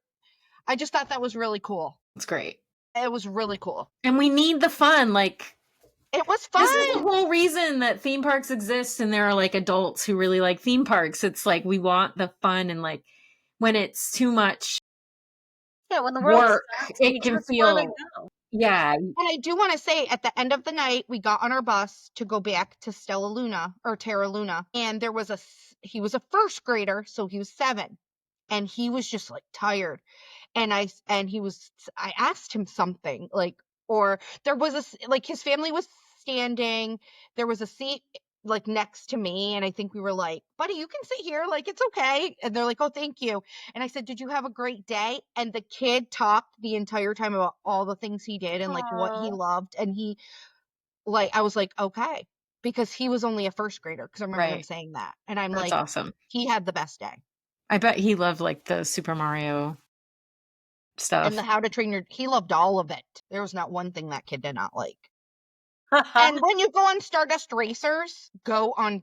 I just thought that was really cool. It's great. It was really cool, and we need the fun. Like it was fun. This is the whole reason that theme parks exist, and there are like adults who really like theme parks. It's like we want the fun, and like when it's too much when the world work, stops, it can feel. Yeah. And I do want to say, at the end of the night, we got on our bus to go back to Stella Luna or Terra Luna, and there was he was a first grader, so he was 7, and he was just like tired, and I asked him something like, or there was like his family was standing, there was a seat like next to me, and I think we were like, buddy, you can sit here, like it's okay, and they're like, oh, thank you. And I said, did you have a great day? And the kid talked the entire time about all the things he did and like what he loved, and he like, I was like, okay, because he was only a first grader, because I remember him saying that, and I'm That's like, awesome. He had the best day. I bet he loved like the Super Mario stuff and the How to Train Your. He loved all of it. There was not one thing that kid did not like. And when you go on Stardust Racers, go on,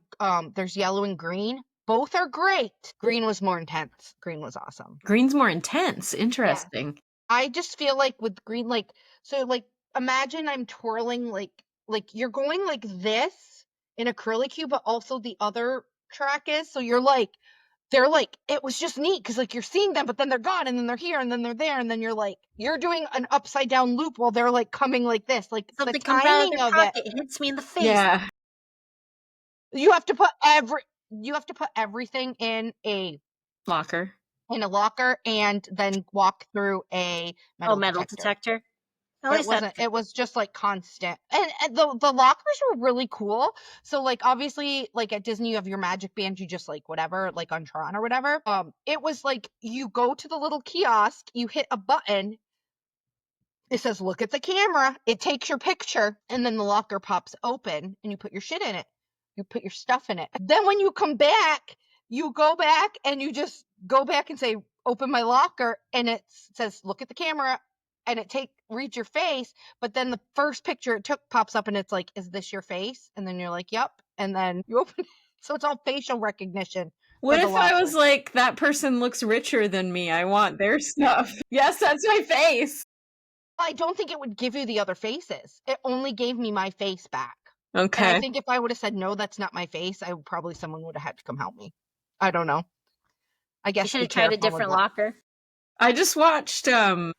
there's yellow and green. Both are great. Green was more intense. Green was awesome. Green's more intense. Interesting. I just feel like with green, like, so like, imagine I'm twirling like you're going like this in a curly cue, but also the other track is. So you're like, they're like, it was just neat because like you're seeing them, but then they're gone, and then they're here, and then they're there, and then you're like, you're doing an upside down loop while they're like coming like this, like Something the comes out of timing their of pocket, it. hits me in the face. Yeah. You have to put everything in a locker, and then walk through a metal detector. It was just like constant, and the lockers were really cool. So like obviously like at Disney you have your magic band, you just like whatever, like on Tron or whatever. It was like you go to the little kiosk, you hit a button, it says look at the camera, it takes your picture, and then the locker pops open and you put your shit in it, you put your stuff in it. Then when you come back, you go back and you just go back and say open my locker, and it says look at the camera, and it reads your face, but then the first picture it took pops up and it's like, is this your face? And then you're like, yep, and then you open it. So it's all facial recognition. What if I was like, that person looks richer than me, I want their stuff? Yes, that's my face. I don't think it would give you the other faces. It only gave me my face back. Okay. And I think if I would have said no, that's not my face, someone would have had to come help me. I don't know. I guess you should have tried a different locker. I just watched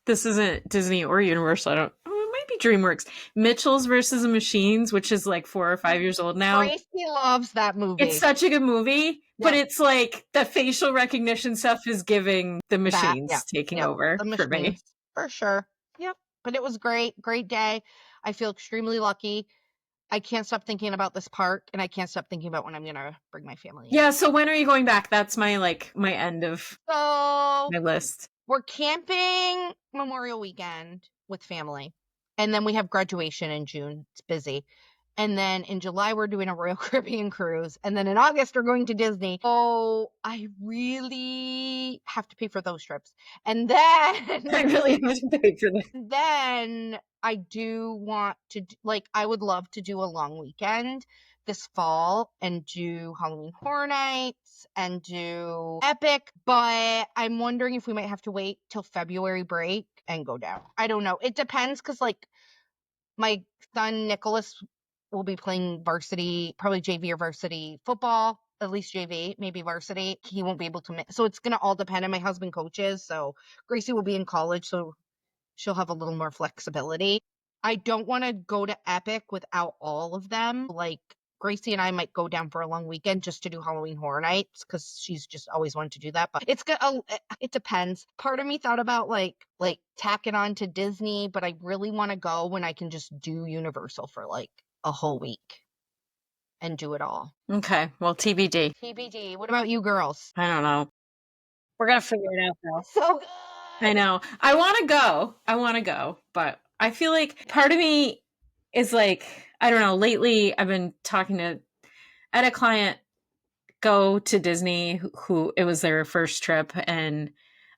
this isn't Disney or Universal, it might be DreamWorks, Mitchell's versus the Machines, which is like 4 or 5 years old now. Gracie loves that movie. It's such a good movie, but it's like the facial recognition stuff is giving the machines taking over for me. For sure. Yep. But it was great day. I feel extremely lucky. I can't stop thinking about this park, and I can't stop thinking about when I'm gonna bring my family in. Yeah, so when are you going back? That's my end of my list. We're camping Memorial Weekend with family, and then we have graduation in June. It's busy. And then in July, we're doing a Royal Caribbean cruise. And then in August, we're going to Disney. Oh, I really have to pay for those trips. And then I really have to pay for them. Then I do want to, like, I would love to do a long weekend this fall and do Halloween Horror Nights and do Epic, but I'm wondering if we might have to wait till February break and go down. I don't know. It depends, because like my son Nicholas will be playing varsity, probably JV or varsity football, at least JV, maybe varsity. He won't be able to so it's going to all depend. And my husband coaches, so Gracie will be in college, so she'll have a little more flexibility. I don't want to go to Epic without all of them. Like Gracie and I might go down for a long weekend just to do Halloween Horror Nights, because she's just always wanted to do that. But it depends. Part of me thought about like tacking on to Disney, but I really want to go when I can just do Universal for like a whole week and do it all. Okay, well, TBD. What about you girls? I don't know. We're gonna figure it out though. So good. I know. I want to go, but I feel like part of me is like, I don't know, lately I've been talking to, I had a client go to Disney who it was their first trip, and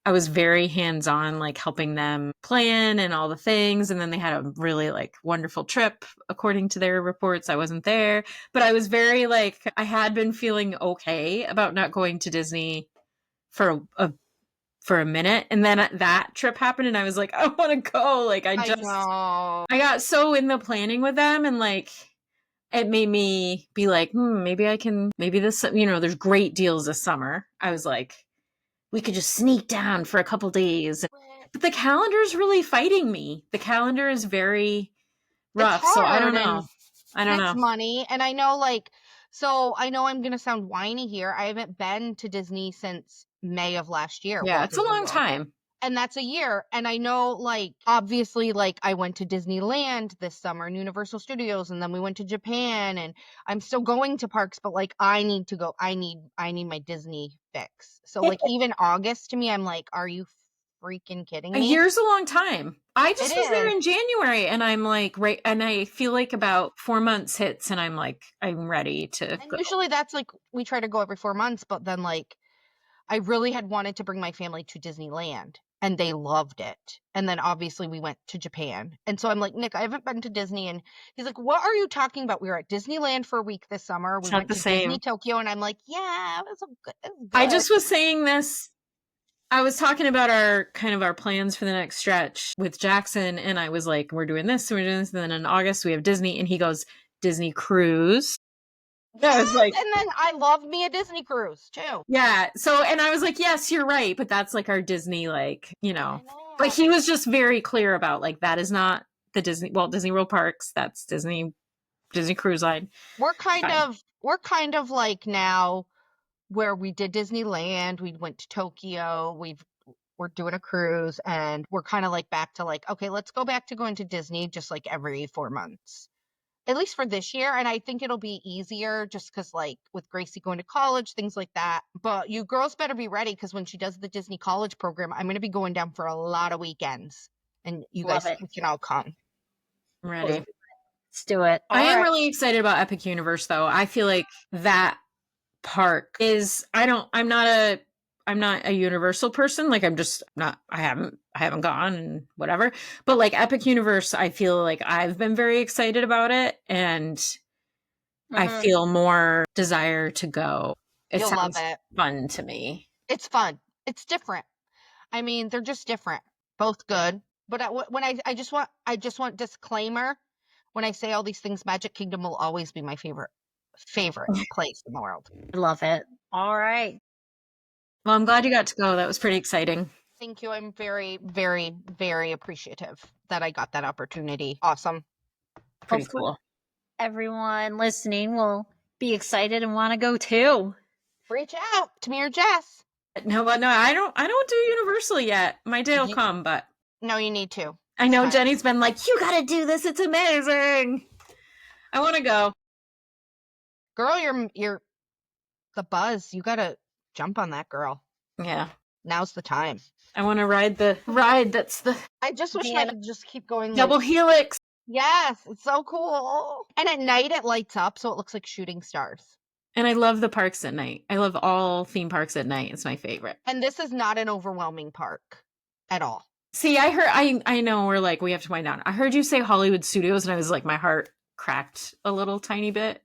I was very hands-on, like helping them plan and all the things, and then they had a really like wonderful trip according to their reports. I wasn't there, but I was very like, I had been feeling okay about not going to Disney for a minute, and then that trip happened and I was like, I want to go. Like I know. got so in the planning with them, and like it made me be like, maybe I can, maybe this, there's great deals this summer. I was like, we could just sneak down for a couple days. But the calendar is really fighting me. The calendar is very rough. It's So I hard, don't know. and I don't it's know. money. And I know, like, so I know I'm going to sound whiny here. I haven't been to Disney since May of last year. Yeah, Walt it's a Disney long World. time. And that's a year. And I know, like, obviously, like, I went to Disneyland this summer and Universal Studios, and then we went to Japan, and I'm still going to parks, but like, I need to go. I need my Disney fix. So like, even August to me, I'm like, are you freaking kidding A me? year's a long time. I just It was there is. in January, and I'm like, right, and I feel like about 4 months hits and I'm like, I'm ready to And go. usually that's like, we try to go every 4 months, but then like, I really had wanted to bring my family to Disneyland, and they loved it. And then obviously we went to Japan. And so I'm like, Nick, I haven't been to Disney. And he's like, what are you talking about? We were at Disneyland for a week this summer. We It's not went the to Disney same. Tokyo. And I'm like, yeah, it was good. It was I good. just was saying this. I was talking about our plans for the next stretch with Jackson, and I was like, we're doing this, we're doing this, and then in August we have Disney, and he goes, Disney cruise. I was Yes. like, And then I love me a Disney cruise too. yeah. So, and I was like, yes, you're right, but that's like our Disney, like, I know. But he was just very clear about like that is not the Disney World parks. That's Disney Cruise Line. We're kind Fine. of like now where we did Disneyland, we went to Tokyo, we're doing a cruise, and we're kind of like back to like, okay, let's go back to going to Disney just like every 4 months. At least for this year, and I think it'll be easier just cuz like with Gracie going to college, things like that. But you girls better be ready, cuz when she does the Disney college program, I'm going to be going down for a lot of weekends, and you Love guys it. can all come. I'm ready. Let's do it. I am really excited about Epic Universe though. I feel like that park is I'm not a Universal person. Like I'm just not I haven't gone and whatever. But like Epic Universe, I feel like I've been very excited about it, and I feel more desire to go. It You'll love sounds it. fun to me. It's fun. It's different. I mean, they're just different. Both good. But when I just want disclaimer. When I say all these things, Magic Kingdom will always be my favorite place in the world. I love it. All right. Well, I'm glad you got to go. That was pretty exciting. Thank you. I'm very, very, very appreciative that I got that opportunity. Awesome. Pretty Hopefully cool. everyone listening will be excited and want to go too. Reach out to me or Jess. No, but no, I don't do Universal yet. My day will come, but no, you need to. I know Jenny's been like, you gotta do this. It's amazing. I want to go. Girl, you're the buzz. You gotta jump on that, girl. Yeah. Now's the time. I want to ride the ride. That's the. I just wish I could just keep going. Double helix. Yes, it's so cool. And at night it lights up, so it looks like shooting stars. And I love the parks at night. I love all theme parks at night. It's my favorite. And this is not an overwhelming park at all. See, I know we're like, we have to wind down. I heard you say Hollywood Studios, and I was like, my heart cracked a little tiny bit.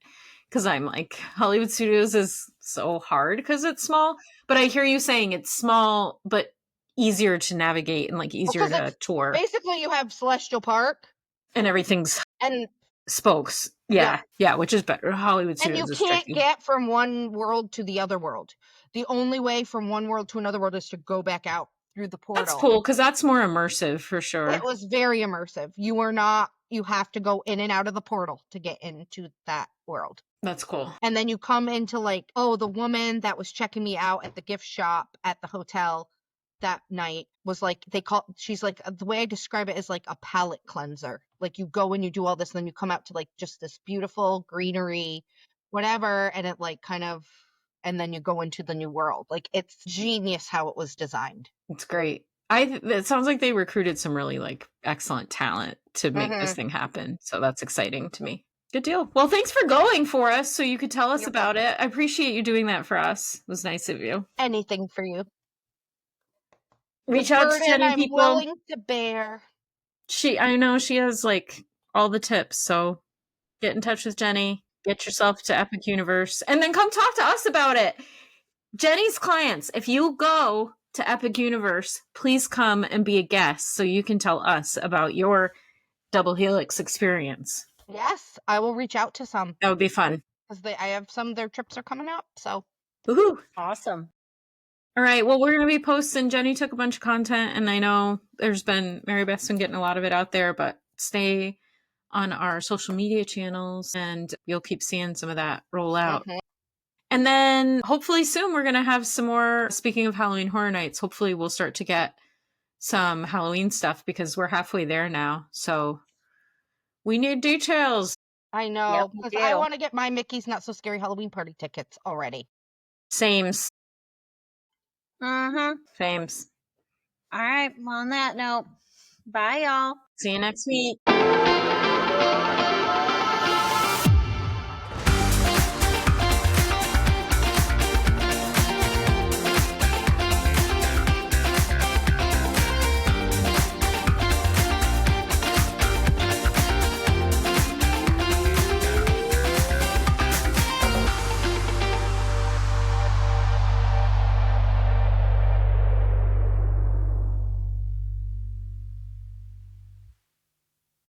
Because I'm like, Hollywood Studios is so hard because it's small. But I hear you saying it's small, but easier to navigate and like easier to tour. Basically, you have Celestial Park. And everything's and spokes. Yeah, which is better. Hollywood Studios and you can't get from one world to the other world. The only way from one world to another world is to go back out through the portal. That's cool, because that's more immersive for sure. It was very immersive. You have to go in and out of the portal to get into that world. That's cool. And then you come into like, the woman that was checking me out at the gift shop at the hotel that night was like, she's like, the way I describe it is like a palate cleanser. Like you go and you do all this, and then you come out to like just this beautiful greenery, whatever. And it like kind of and then you go into the new world. Like, it's genius how it was designed. It's great. It sounds like they recruited some really like excellent talent to make this thing happen. So that's exciting to me. Good deal. Well, thanks for going for us so you could tell us about it. I appreciate you doing that for us. It was nice of you. Anything for you. Reach out to Jenny, I'm people. willing to bear. I know she has like all the tips. So get in touch with Jenny. Get yourself to Epic Universe, and then come talk to us about it. Jenny's clients, if you go to Epic Universe, please come and be a guest so you can tell us about your double helix experience. Yes, I will reach out to some. That would be fun. Because I have some, their trips are coming up, so. Woohoo! Awesome. All right, well, we're going to be posting. Jenny took a bunch of content, and I know Mary Beth's been getting a lot of it out there, but stay on our social media channels, and you'll keep seeing some of that roll out. And then hopefully soon we're going to have some more, speaking of Halloween Horror Nights, hopefully we'll start to get some Halloween stuff because we're halfway there now. So we need details. I know, because I want to get my Mickey's Not So Scary Halloween Party tickets already. Sames. Sames. All right. Well, on that note, bye, y'all. See you next week.